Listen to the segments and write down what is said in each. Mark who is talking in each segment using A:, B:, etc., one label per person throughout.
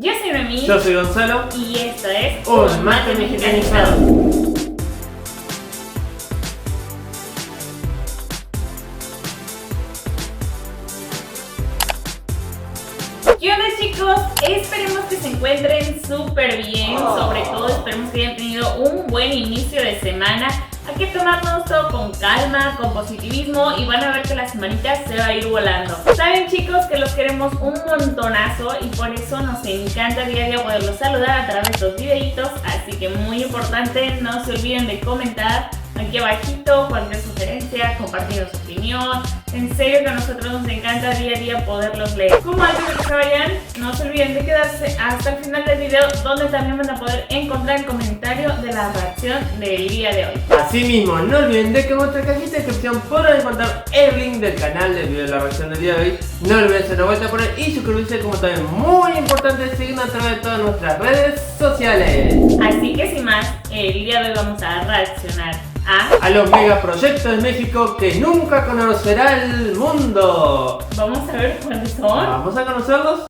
A: Yo soy Noemí.
B: Yo soy Gonzalo.
A: Y esto es
B: Un Mate Mexicanizado.
A: ¿Qué onda, chicos? Esperemos que se encuentren súper bien. Sobre todo esperemos que hayan tenido un buen inicio de semana. Hay que tomarnos todo con calma, con positivismo, y van a ver que la semanita se va a ir volando. Saben, chicos, que los queremos un montonazo y por eso nos encanta día a día poderlos saludar a través de los videitos. Así que muy importante, no se olviden de comentar aquí abajito cualquier sugerencia, compartir su opinión. En serio que a nosotros nos encanta día a día poderlos leer. Como antes de que se vayan, no se olviden de quedarse hasta el final del video, donde también van a poder encontrar el comentario de la reacción del día de hoy.
B: Asimismo, no olviden de que en nuestra cajita de descripción podrán encontrar el link del canal del video de la reacción del día de hoy. No olviden hacer una vuelta por él y suscribirse, como también muy importante seguirnos a través de todas nuestras redes sociales.
A: Así que sin más, el día de hoy vamos a reaccionar a
B: los megaproyectos de México que nunca conocerá el mundo.
A: Vamos a ver cuáles son.
B: Vamos a conocerlos.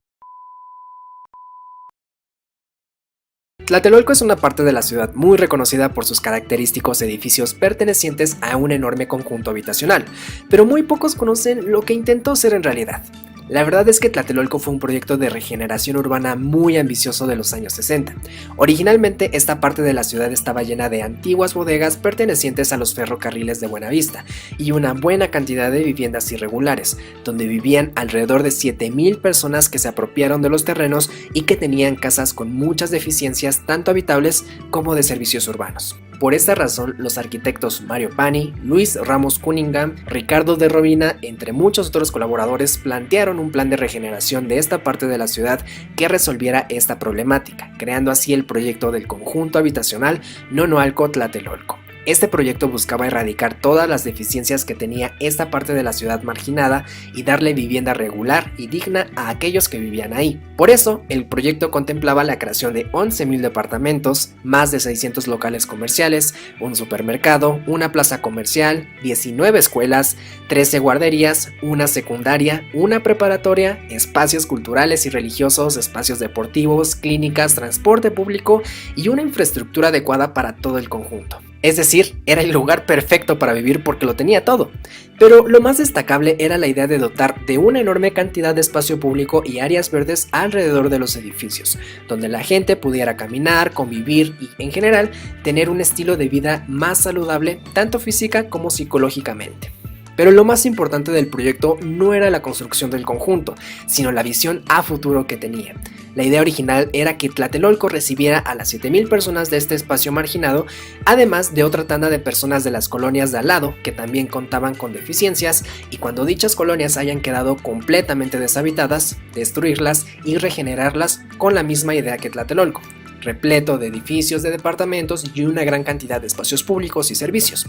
C: Tlatelolco es una parte de la ciudad muy reconocida por sus característicos edificios pertenecientes a un enorme conjunto habitacional, pero muy pocos conocen lo que intentó ser en realidad. La verdad es que Tlatelolco fue un proyecto de regeneración urbana muy ambicioso de los años 60. Originalmente esta parte de la ciudad estaba llena de antiguas bodegas pertenecientes a los ferrocarriles de Buenavista y una buena cantidad de viviendas irregulares, donde vivían alrededor de 7,000 personas que se apropiaron de los terrenos y que tenían casas con muchas deficiencias tanto habitables como de servicios urbanos. Por esta razón, los arquitectos Mario Pani, Luis Ramos Cunningham, Ricardo de Robina, entre muchos otros colaboradores, plantearon un plan de regeneración de esta parte de la ciudad que resolviera esta problemática, creando así el proyecto del conjunto habitacional Nonoalco Tlatelolco. Este proyecto buscaba erradicar todas las deficiencias que tenía esta parte de la ciudad marginada y darle vivienda regular y digna a aquellos que vivían ahí. Por eso, el proyecto contemplaba la creación de 11,000 departamentos, más de 600 locales comerciales, un supermercado, una plaza comercial, 19 escuelas, 13 guarderías, una secundaria, una preparatoria, espacios culturales y religiosos, espacios deportivos, clínicas, transporte público y una infraestructura adecuada para todo el conjunto. Es decir, era el lugar perfecto para vivir porque lo tenía todo. Pero lo más destacable era la idea de dotar de una enorme cantidad de espacio público y áreas verdes alrededor de los edificios, donde la gente pudiera caminar, convivir y, en general, tener un estilo de vida más saludable, tanto física como psicológicamente. Pero lo más importante del proyecto no era la construcción del conjunto, sino la visión a futuro que tenía. La idea original era que Tlatelolco recibiera a las 7,000 personas de este espacio marginado, además de otra tanda de personas de las colonias de al lado, que también contaban con deficiencias, y cuando dichas colonias hayan quedado completamente deshabitadas, destruirlas y regenerarlas con la misma idea que Tlatelolco, repleto de edificios de departamentos y una gran cantidad de espacios públicos y servicios.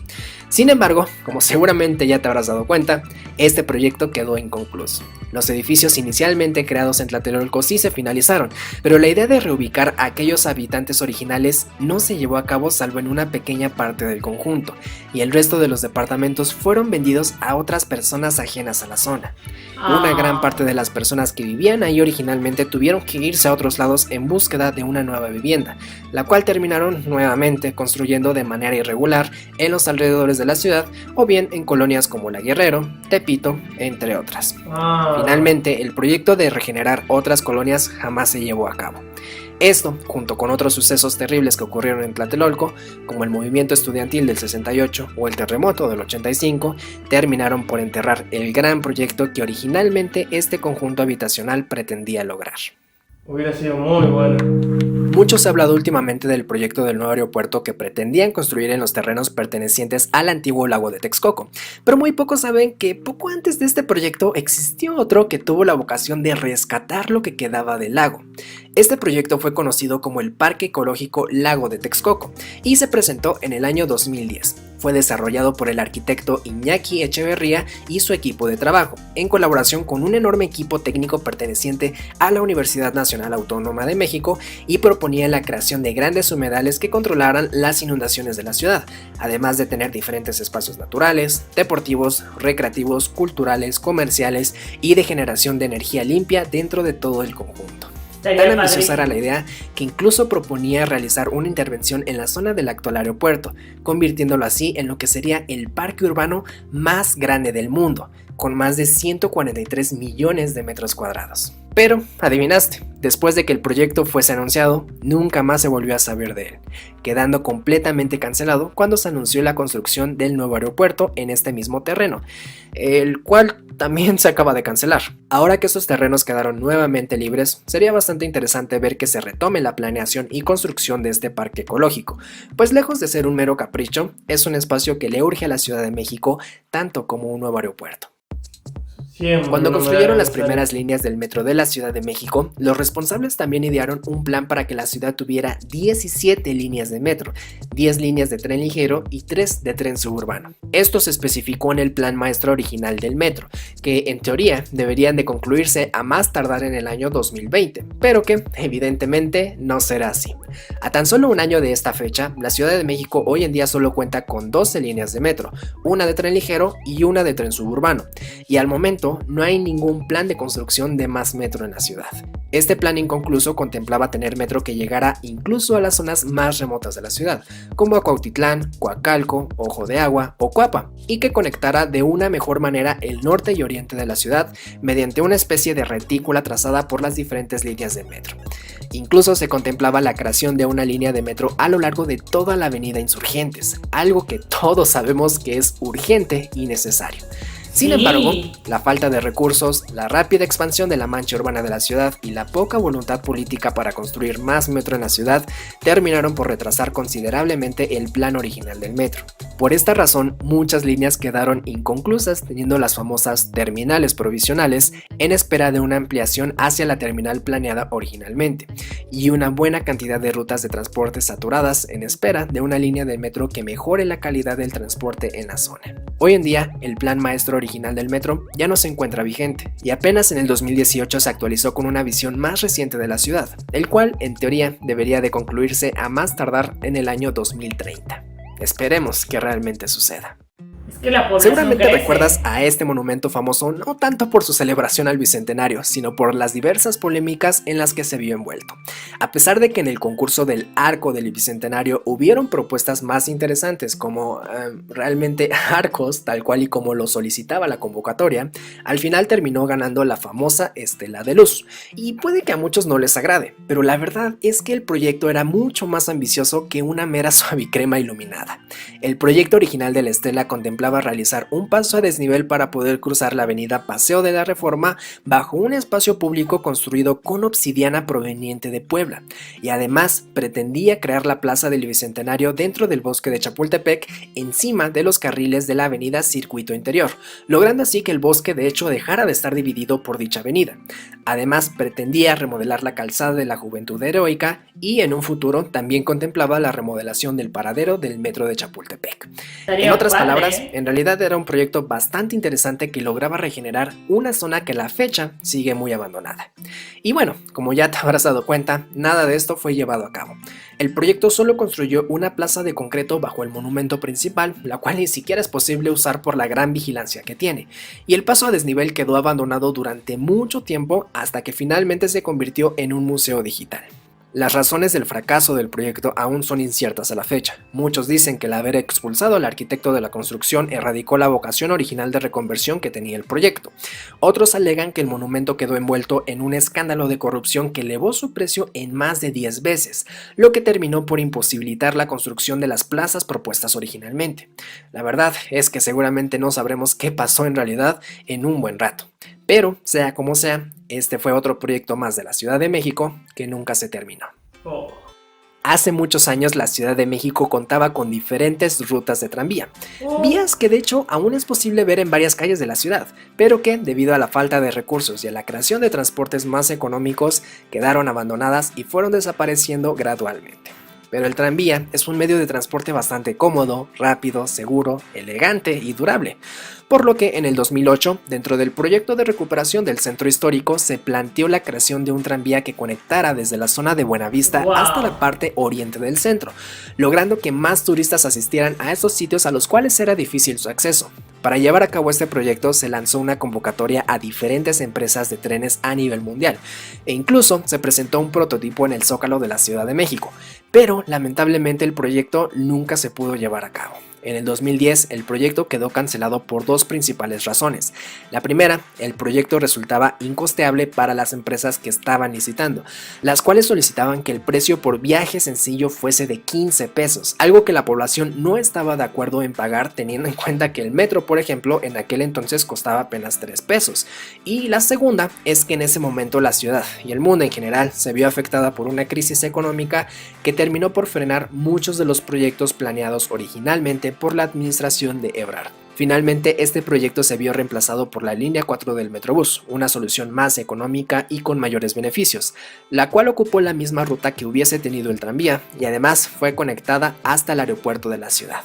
C: Sin embargo, como seguramente ya te habrás dado cuenta, este proyecto quedó inconcluso. Los edificios inicialmente creados en Tlatelolco sí se finalizaron, pero la idea de reubicar a aquellos habitantes originales no se llevó a cabo salvo en una pequeña parte del conjunto, y el resto de los departamentos fueron vendidos a otras personas ajenas a la zona. Una gran parte de las personas que vivían ahí originalmente tuvieron que irse a otros lados en búsqueda de una nueva vivienda, la cual terminaron nuevamente construyendo de manera irregular en los alrededores de la ciudad o bien en colonias como La Guerrero, Tepito, entre otras. Finalmente, el proyecto de regenerar otras colonias jamás se llevó a cabo. Esto, junto con otros sucesos terribles que ocurrieron en Tlatelolco, como el movimiento estudiantil del 68 o el terremoto del 85, terminaron por enterrar el gran proyecto que originalmente este conjunto habitacional pretendía lograr.
B: Hubiera sido muy bueno.
C: Mucho se ha hablado últimamente del proyecto del nuevo aeropuerto que pretendían construir en los terrenos pertenecientes al antiguo lago de Texcoco, pero muy pocos saben que poco antes de este proyecto existió otro que tuvo la vocación de rescatar lo que quedaba del lago. Este proyecto fue conocido como el Parque Ecológico Lago de Texcoco y se presentó en el año 2010. Fue desarrollado por el arquitecto Iñaki Echeverría y su equipo de trabajo, en colaboración con un enorme equipo técnico perteneciente a la Universidad Nacional Autónoma de México, y proponía la creación de grandes humedales que controlaran las inundaciones de la ciudad, además de tener diferentes espacios naturales, deportivos, recreativos, culturales, comerciales y de generación de energía limpia dentro de todo el conjunto.
A: Estaría
C: Tan ambiciosa era
A: padrísimo.
C: la idea que incluso proponía realizar una intervención en la zona del actual aeropuerto, convirtiéndolo así en lo que sería el parque urbano más grande del mundo, con más de 143 millones de metros cuadrados. Pero, adivinaste, después de que el proyecto fuese anunciado, nunca más se volvió a saber de él, quedando completamente cancelado cuando se anunció la construcción del nuevo aeropuerto en este mismo terreno, el cual también se acaba de cancelar. Ahora que estos terrenos quedaron nuevamente libres, sería bastante interesante ver que se retome la planeación y construcción de este parque ecológico, pues lejos de ser un mero capricho, es un espacio que le urge a la Ciudad de México tanto como un nuevo aeropuerto.
B: Siempre
C: Cuando
B: no me
C: construyeron
B: da
C: las
B: gusto.
C: primeras líneas del metro de la Ciudad de México, los responsables también idearon un plan para que la ciudad tuviera 17 líneas de metro, 10 líneas de tren ligero y 3 de tren suburbano. Esto se especificó en el plan maestro original del metro, que en teoría deberían de concluirse a más tardar en el año 2020, pero que evidentemente no será así. A tan solo un año de esta fecha, la Ciudad de México hoy en día solo cuenta con 12 líneas de metro, una de tren ligero y una de tren suburbano, y al momento no hay ningún plan de construcción de más metro en la ciudad. Este plan inconcluso contemplaba tener metro que llegara incluso a las zonas más remotas de la ciudad, como Cuautitlán, Coacalco, Ojo de Agua o Cuapa, y que conectara de una mejor manera el norte y oriente de la ciudad mediante una especie de retícula trazada por las diferentes líneas de metro. Incluso se contemplaba la creación de una línea de metro a lo largo de toda la avenida Insurgentes, algo que todos sabemos que es urgente y necesario. Sin embargo, la falta de recursos, la rápida expansión de la mancha urbana de la ciudad y la poca voluntad política para construir más metro en la ciudad terminaron por retrasar considerablemente el plan original del metro. Por esta razón, muchas líneas quedaron inconclusas, teniendo las famosas terminales provisionales en espera de una ampliación hacia la terminal planeada originalmente, y una buena cantidad de rutas de transporte saturadas en espera de una línea de metro que mejore la calidad del transporte en la zona. Hoy en día, el plan maestro original del metro ya no se encuentra vigente, y apenas en el 2018 se actualizó con una visión más reciente de la ciudad, el cual, en teoría, debería de concluirse a más tardar en el año 2030. Esperemos que realmente suceda.
A: Es que la población
C: Seguramente
A: crece.
C: recuerdas a este monumento famoso no tanto por su celebración al bicentenario, sino por las diversas polémicas en las que se vio envuelto. A pesar de que en el concurso del arco del bicentenario hubieron propuestas más interesantes como realmente arcos, tal cual y como lo solicitaba la convocatoria, al final terminó ganando la famosa estela de luz. Y puede que a muchos no les agrade, pero la verdad es que el proyecto era mucho más ambicioso que una mera suavicrema iluminada. El proyecto original de la estela contemplaba realizar un paso a desnivel para poder cruzar la avenida Paseo de la Reforma bajo un espacio público construido con obsidiana proveniente de Puebla, y además pretendía crear la plaza del Bicentenario dentro del bosque de Chapultepec encima de los carriles de la avenida Circuito Interior, logrando así que el bosque de hecho dejara de estar dividido por dicha avenida. Además pretendía remodelar la calzada de la Juventud Heroica y en un futuro también contemplaba la remodelación del paradero del metro de Chapultepec. En otras palabras, en realidad era un proyecto bastante interesante que lograba regenerar una zona que a la fecha sigue muy abandonada. Y bueno, como ya te habrás dado cuenta, nada de esto fue llevado a cabo. El proyecto solo construyó una plaza de concreto bajo el monumento principal, la cual ni siquiera es posible usar por la gran vigilancia que tiene, y el paso a desnivel quedó abandonado durante mucho tiempo hasta que finalmente se convirtió en un museo digital. Las razones del fracaso del proyecto aún son inciertas a la fecha. Muchos dicen que el haber expulsado al arquitecto de la construcción erradicó la vocación original de reconversión que tenía el proyecto. Otros alegan que el monumento quedó envuelto en un escándalo de corrupción que elevó su precio en más de 10 veces, lo que terminó por imposibilitar la construcción de las plazas propuestas originalmente. La verdad es que seguramente no sabremos qué pasó en realidad en un buen rato. Pero, sea como sea, este fue otro proyecto más de la Ciudad de México que nunca se terminó. Hace muchos años la Ciudad de México contaba con diferentes rutas de tranvía, vías que de hecho aún es posible ver en varias calles de la ciudad, pero que debido a la falta de recursos y a la creación de transportes más económicos quedaron abandonadas y fueron desapareciendo gradualmente. Pero el tranvía es un medio de transporte bastante cómodo, rápido, seguro, elegante y durable. por lo que en el 2008, dentro del proyecto de recuperación del centro histórico, se planteó la creación de un tranvía que conectara desde la zona de Buenavista hasta la parte oriente del centro, logrando que más turistas asistieran a esos sitios a los cuales era difícil su acceso. Para llevar a cabo este proyecto se lanzó una convocatoria a diferentes empresas de trenes a nivel mundial e incluso se presentó un prototipo en el Zócalo de la Ciudad de México, pero lamentablemente el proyecto nunca se pudo llevar a cabo. En el 2010 el proyecto quedó cancelado por dos principales razones. La primera, el proyecto resultaba incosteable para las empresas que estaban licitando, las cuales solicitaban que el precio por viaje sencillo fuese de 15 pesos, algo que la población no estaba de acuerdo en pagar, teniendo en cuenta que el metro, por ejemplo, en aquel entonces costaba apenas 3 pesos. Y la segunda es que en ese momento la ciudad y el mundo en general se vio afectada por una crisis económica que terminó por frenar muchos de los proyectos planeados originalmente por la administración de Ebrard. Finalmente, este proyecto se vio reemplazado por la línea 4 del Metrobús, una solución más económica y con mayores beneficios, la cual ocupó la misma ruta que hubiese tenido el tranvía y además fue conectada hasta el aeropuerto de la ciudad.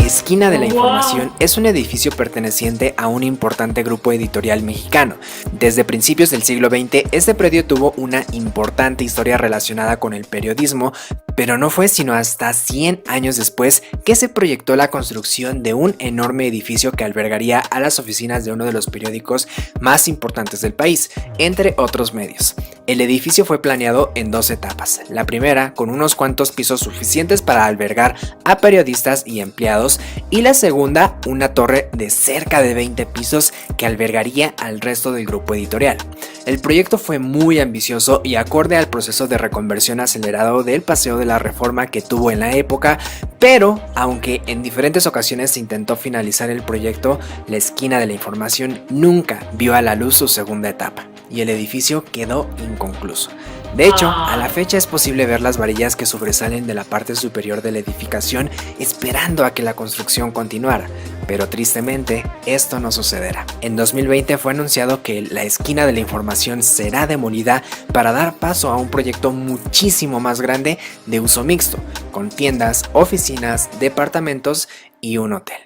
C: Esquina de la Información es un edificio perteneciente a un importante grupo editorial mexicano. Desde principios del siglo XX, este predio tuvo una importante historia relacionada con el periodismo, pero no fue sino hasta 100 años después que se proyectó la construcción de un enorme edificio que albergaría a las oficinas de uno de los periódicos más importantes del país, entre otros medios. El edificio fue planeado en dos etapas. La primera, con unos cuantos pisos suficientes para albergar a periodistas y empleados, y la segunda, una torre de cerca de 20 pisos que albergaría al resto del grupo editorial. El proyecto fue muy ambicioso y acorde al proceso de reconversión acelerado del Paseo de la Reforma que tuvo en la época, pero aunque en diferentes ocasiones se intentó finalizar el proyecto, la Esquina de la Información nunca vio a la luz su segunda etapa y el edificio quedó inconcluso. De hecho, a la fecha es posible ver las varillas que sobresalen de la parte superior de la edificación esperando a que la construcción continuara, pero tristemente esto no sucederá. En 2020 fue anunciado que la Esquina de la Información será demolida para dar paso a un proyecto muchísimo más grande de uso mixto, con tiendas, oficinas, departamentos y un hotel.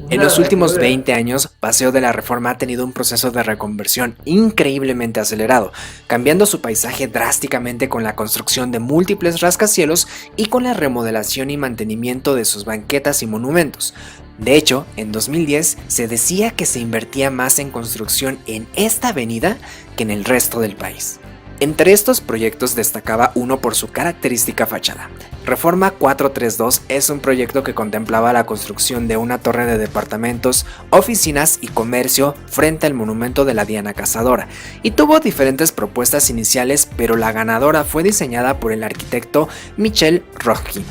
C: En los últimos 20 años, Paseo de la Reforma ha tenido un proceso de reconversión increíblemente acelerado, cambiando su paisaje drásticamente con la construcción de múltiples rascacielos y con la remodelación y mantenimiento de sus banquetas y monumentos. De hecho, en 2010 se decía que se invertía más en construcción en esta avenida que en el resto del país. Entre estos proyectos destacaba uno por su característica fachada. Reforma 432 es un proyecto que contemplaba la construcción de una torre de departamentos, oficinas y comercio frente al monumento de la Diana Cazadora, y tuvo diferentes propuestas iniciales, pero la ganadora fue diseñada por el arquitecto Michel Rochkind.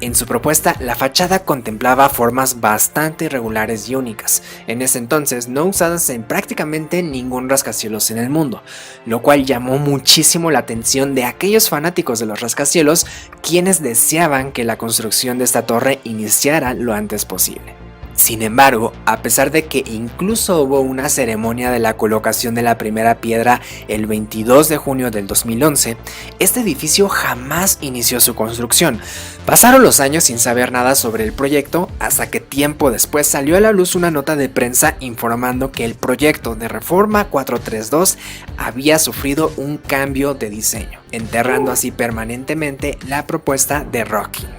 C: En su propuesta, la fachada contemplaba formas bastante irregulares y únicas, en ese entonces no usadas en prácticamente ningún rascacielos en el mundo, lo cual llamó muchísimo la atención de aquellos fanáticos de los rascacielos, quienes deseaban que la construcción de esta torre iniciara lo antes posible. Sin embargo, a pesar de que incluso hubo una ceremonia de la colocación de la primera piedra el 22 de junio del 2011, este edificio jamás inició su construcción. Pasaron los años sin saber nada sobre el proyecto, hasta que tiempo después salió a la luz una nota de prensa informando que el proyecto de Reforma 432 había sufrido un cambio de diseño, enterrando así permanentemente la propuesta de Rochkind.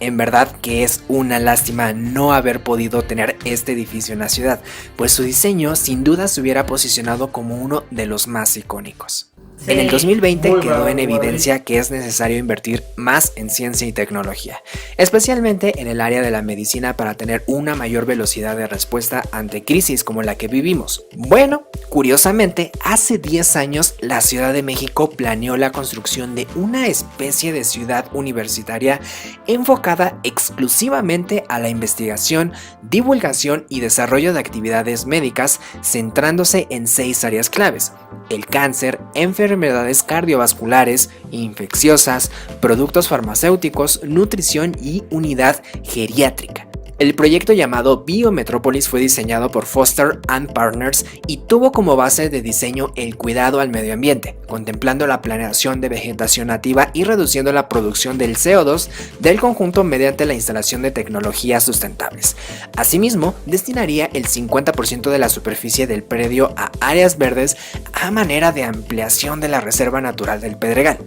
C: En verdad que es una lástima no haber podido tener este edificio en la ciudad, pues su diseño sin duda se hubiera posicionado como uno de los más icónicos.
A: Sí.
C: En el 2020 quedó en evidencia que es necesario invertir más en ciencia y tecnología, especialmente en el área de la medicina para tener una mayor velocidad de respuesta ante crisis como la que vivimos. Bueno, curiosamente, hace 10 años la Ciudad de México planeó la construcción de una especie de ciudad universitaria enfocada exclusivamente a la investigación, divulgación y desarrollo de actividades médicas, centrándose en 6 áreas claves: el cáncer, enfermedades cardiovasculares, infecciosas, productos farmacéuticos, nutrición y unidad geriátrica. El proyecto llamado Biometrópolis fue diseñado por Foster & Partners y tuvo como base de diseño el cuidado al medio ambiente, contemplando la planeación de vegetación nativa y reduciendo la producción del CO2 del conjunto mediante la instalación de tecnologías sustentables. Asimismo, destinaría el 50% de la superficie del predio a áreas verdes a manera de ampliación de la Reserva Natural del Pedregal.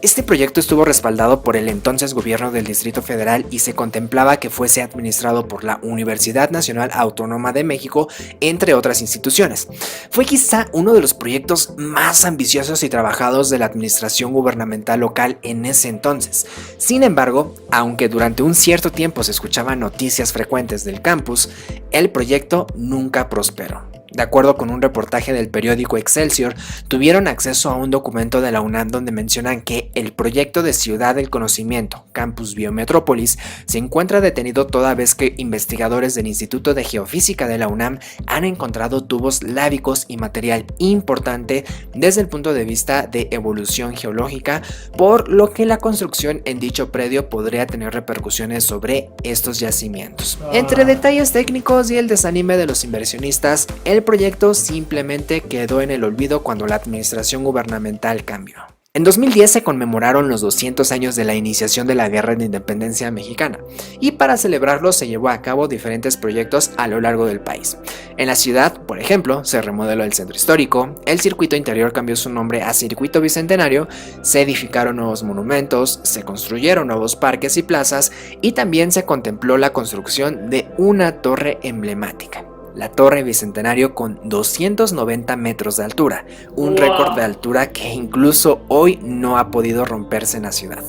C: Este proyecto estuvo respaldado por el entonces gobierno del Distrito Federal y se contemplaba que fuese administrado por la Universidad Nacional Autónoma de México, entre otras instituciones. Fue quizá uno de los proyectos más ambiciosos y trabajados de la administración gubernamental local en ese entonces. Sin embargo, aunque durante un cierto tiempo se escuchaban noticias frecuentes del campus, el proyecto nunca prosperó. De acuerdo con un reportaje del periódico Excelsior, tuvieron acceso a un documento de la UNAM donde mencionan que el proyecto de Ciudad del Conocimiento, Campus Biometrópolis, se encuentra detenido toda vez que investigadores del Instituto de Geofísica de la UNAM han encontrado tubos lábicos y material importante desde el punto de vista de evolución geológica, por lo que la construcción en dicho predio podría tener repercusiones sobre estos yacimientos. Entre detalles técnicos y el desanime de los inversionistas, el proyecto simplemente quedó en el olvido cuando la administración gubernamental cambió. En 2010 se conmemoraron los 200 años de la iniciación de la Guerra de Independencia Mexicana y para celebrarlo se llevó a cabo diferentes proyectos a lo largo del país. En la ciudad, por ejemplo, se remodeló el centro histórico, el circuito interior cambió su nombre a Circuito Bicentenario, se edificaron nuevos monumentos, se construyeron nuevos parques y plazas y también se contempló la construcción de una torre emblemática. La Torre Bicentenario con 290 metros de altura, un récord de altura que incluso hoy no ha podido romperse en la ciudad.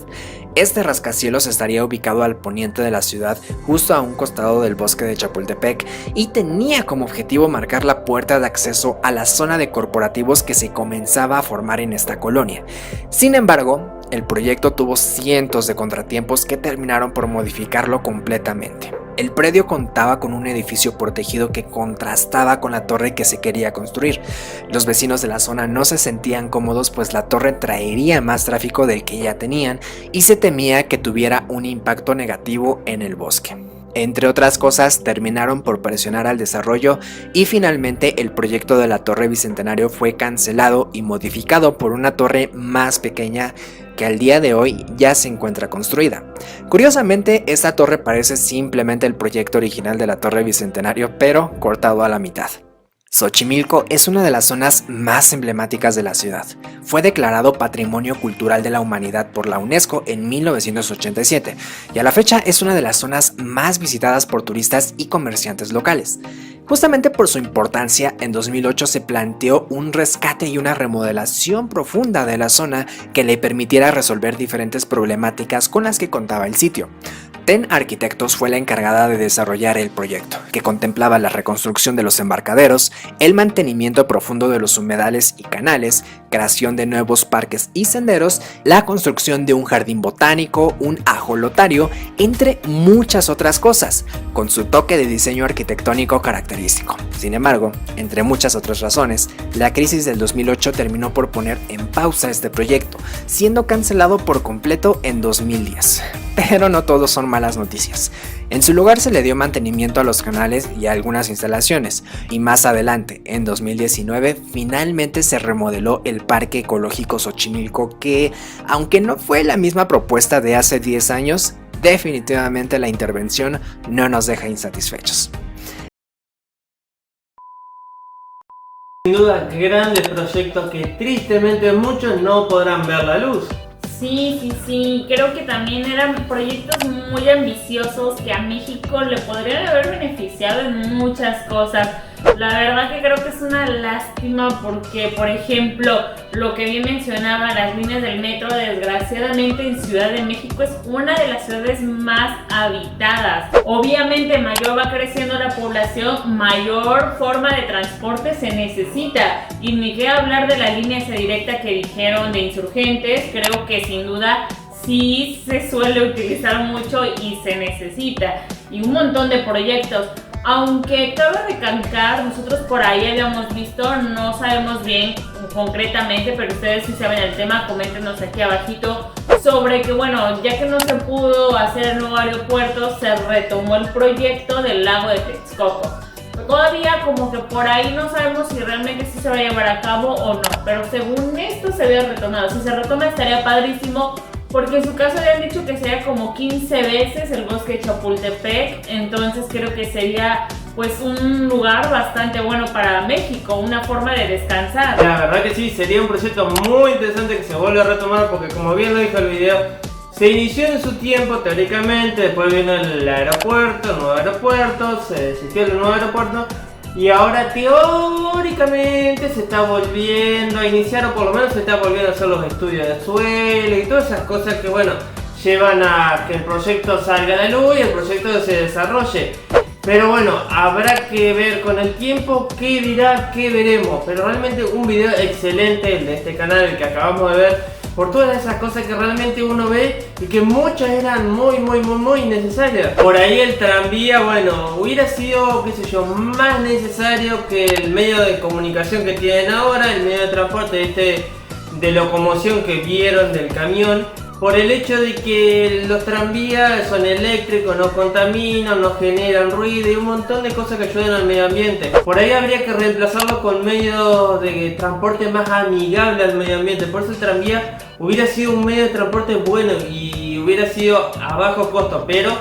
C: Este rascacielos estaría ubicado al poniente de la ciudad, justo a un costado del bosque de Chapultepec, y tenía como objetivo marcar la puerta de acceso a la zona de corporativos que se comenzaba a formar en esta colonia. Sin embargo, el proyecto tuvo cientos de contratiempos que terminaron por modificarlo completamente. El predio contaba con un edificio protegido que contrastaba con la torre que se quería construir. Los vecinos de la zona no se sentían cómodos, pues la torre traería más tráfico del que ya tenían y se temía que tuviera un impacto negativo en el bosque. Entre otras cosas, terminaron por presionar al desarrollo y finalmente el proyecto de la Torre Bicentenario fue cancelado y modificado por una torre más pequeña que al día de hoy ya se encuentra construida. Curiosamente, esta torre parece simplemente el proyecto original de la Torre Bicentenario, pero cortado a la mitad. Xochimilco es una de las zonas más emblemáticas de la ciudad. Fue declarado Patrimonio Cultural de la Humanidad por la UNESCO en 1987 y a la fecha es una de las zonas más visitadas por turistas y comerciantes locales. Justamente por su importancia, en 2008 se planteó un rescate y una remodelación profunda de la zona que le permitiera resolver diferentes problemáticas con las que contaba el sitio. TEN Arquitectos fue la encargada de desarrollar el proyecto, que contemplaba la reconstrucción de los embarcaderos, el mantenimiento profundo de los humedales y canales, creación de nuevos parques y senderos, la construcción de un jardín botánico, un ajolotario, entre muchas otras cosas, con su toque de diseño arquitectónico característico. Sin embargo, entre muchas otras razones, la crisis del 2008 terminó por poner en pausa este proyecto, siendo cancelado por completo en 2010. Pero no todos son malas noticias. En su lugar se le dio mantenimiento a los canales y a algunas instalaciones, y más adelante, en 2019, finalmente se remodeló el Parque Ecológico Xochimilco que, aunque no fue la misma propuesta de hace 10 años, definitivamente la intervención no nos deja insatisfechos.
B: Sin duda, grandes proyectos que tristemente muchos no podrán ver la luz.
A: Sí, creo que también eran proyectos muy ambiciosos que a México le podrían haber beneficiado en muchas cosas. La verdad que creo que es una lástima porque, por ejemplo, lo que bien mencionaba, las líneas del metro, desgraciadamente en Ciudad de México es una de las ciudades más habitadas. Obviamente, mayor va creciendo la población, mayor forma de transporte se necesita. Y ni qué hablar de la línea esa directa que dijeron de Insurgentes, creo que sin duda sí se suele utilizar mucho y se necesita. Y un montón de proyectos. Aunque cabe recalcar, nosotros por ahí habíamos visto, no sabemos bien concretamente, pero ustedes sí saben el tema, coméntenos aquí abajito sobre que bueno, ya que no se pudo hacer el nuevo aeropuerto, se retomó el proyecto del lago de Texcoco. Todavía como que por ahí no sabemos si realmente sí se va a llevar a cabo o no, pero según esto se había retomado. Si se retoma estaría padrísimo, porque en su caso habían dicho que sería como 15 veces el bosque de Chapultepec, entonces creo que sería pues un lugar bastante bueno para México, una forma de descansar.
B: La verdad que sí, sería un proyecto muy interesante que se vuelva a retomar, porque como bien lo dijo el video, se inició en su tiempo teóricamente, después vino el aeropuerto, el nuevo aeropuerto, se desistió el nuevo aeropuerto y ahora teóricamente se está volviendo a iniciar, o por lo menos se está volviendo a hacer los estudios de suelo y todas esas cosas que bueno, llevan a que el proyecto salga de luz y el proyecto se desarrolle. Pero bueno, habrá que ver con el tiempo qué dirá, qué veremos. Pero realmente un video excelente el de este canal, el que acabamos de ver, por todas esas cosas que realmente uno ve y que muchas eran muy necesarias. Por ahí el tranvía, bueno, hubiera sido, qué sé yo, más necesario que el medio de comunicación que tienen ahora, el medio de transporte de locomoción que vieron del camión. Por el hecho de que los tranvías son eléctricos, no contaminan, no generan ruido y un montón de cosas que ayudan al medio ambiente. Por ahí habría que reemplazarlo con medios de transporte más amigables al medio ambiente. Por eso el tranvía hubiera sido un medio de transporte bueno y hubiera sido a bajo costo, pero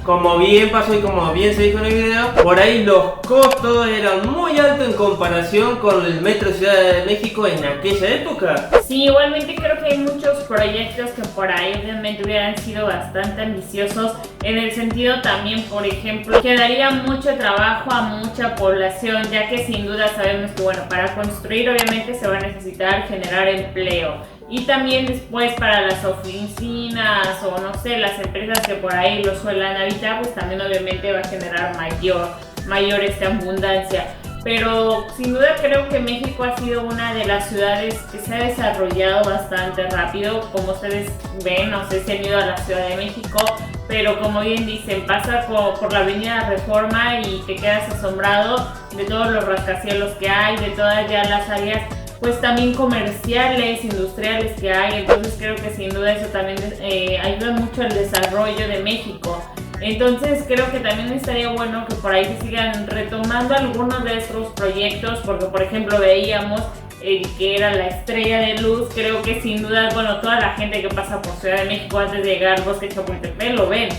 B: como bien pasó y como bien se dijo en el video, por ahí los costos eran muy altos en comparación con el Metro Ciudad de México en aquella época.
A: Sí, igualmente creo que hay muchos proyectos que por ahí obviamente hubieran sido bastante ambiciosos, en el sentido también, por ejemplo, que daría mucho trabajo a mucha población, ya que sin duda sabemos que bueno, para construir obviamente se va a necesitar generar empleo. Y también después para las oficinas o no sé, las empresas que por ahí lo suelen habitar, pues también obviamente va a generar mayor abundancia. Pero sin duda creo que México ha sido una de las ciudades que se ha desarrollado bastante rápido. Como ustedes ven, no sé si han ido a la Ciudad de México, pero como bien dicen, pasa por la avenida Reforma y te quedas asombrado de todos los rascacielos que hay, de todas ya las áreas pues también comerciales, industriales que hay. Entonces creo que sin duda eso también ayuda mucho al desarrollo de México. Entonces creo que también estaría bueno que por ahí se sigan retomando algunos de estos proyectos, porque por ejemplo veíamos que era la Estrella de Luz. Creo que sin duda, bueno, toda la gente que pasa por Ciudad de México antes de llegar al bosque de Chapultepec lo ven.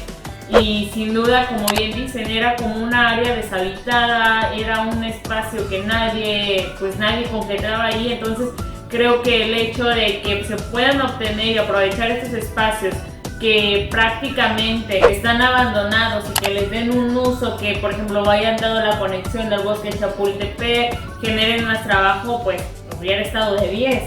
A: Y sin duda, como bien dicen, era como una área deshabitada, era un espacio que nadie concretaba ahí. Entonces creo que el hecho de que se puedan obtener y aprovechar estos espacios que prácticamente están abandonados y que les den un uso, que por ejemplo hayan dado la conexión del bosque de Chapultepec, generen más trabajo, pues hubiera estado de 10.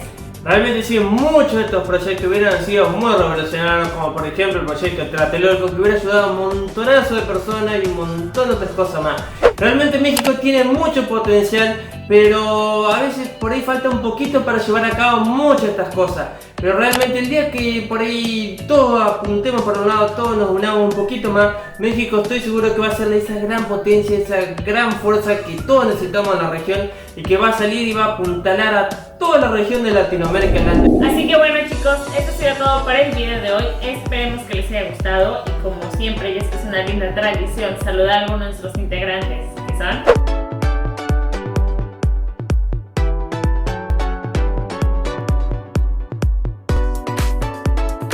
B: Realmente sí, muchos de estos proyectos hubieran sido muy revolucionarios, como por ejemplo el proyecto Tlatelolco, que hubiera ayudado a un montonazo de personas y un montón de otras cosas más. Realmente México tiene mucho potencial, pero a veces por ahí falta un poquito para llevar a cabo muchas de estas cosas. Pero realmente el día que por ahí todos apuntemos por un lado, todos nos unamos un poquito más, México estoy seguro que va a ser esa gran potencia, esa gran fuerza que todos necesitamos en la región y que va a salir y va a apuntalar a toda la región de Latinoamérica.
A: Así que bueno chicos, esto sería todo para el video de hoy. Esperemos que les haya gustado y como siempre, ya es que es una linda tradición saludar a algunos de nuestros integrantes, que son...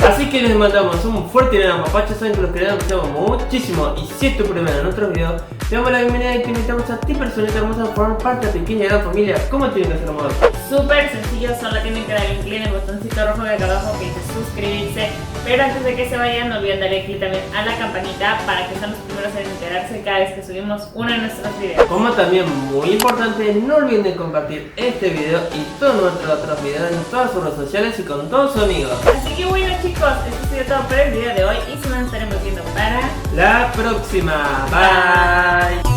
B: Así que les mandamos un fuerte y gran papacho, saben que los queremos muchísimo. Y si es tu primero en otro video, te damos la bienvenida y te invitamos a ti, personita hermosa, a formar parte de la pequeña y gran familia. ¿Cómo tienen que ser, amor?
A: Súper sencillo, solo tienen que darle clic en el botoncito rojo de acá abajo que dice suscribirse. Pero antes de que se vayan, no olviden darle clic también a la campanita para que sean los primeros en enterarse cada vez que subimos uno de nuestros videos.
B: Como también, muy importante, no olviden de compartir este video y todos nuestros otros videos en todas sus redes sociales y con todos sus amigos.
A: Así que bueno chicos, esto ha sido todo por el video de hoy y nos estaremos viendo para
B: la próxima. Bye.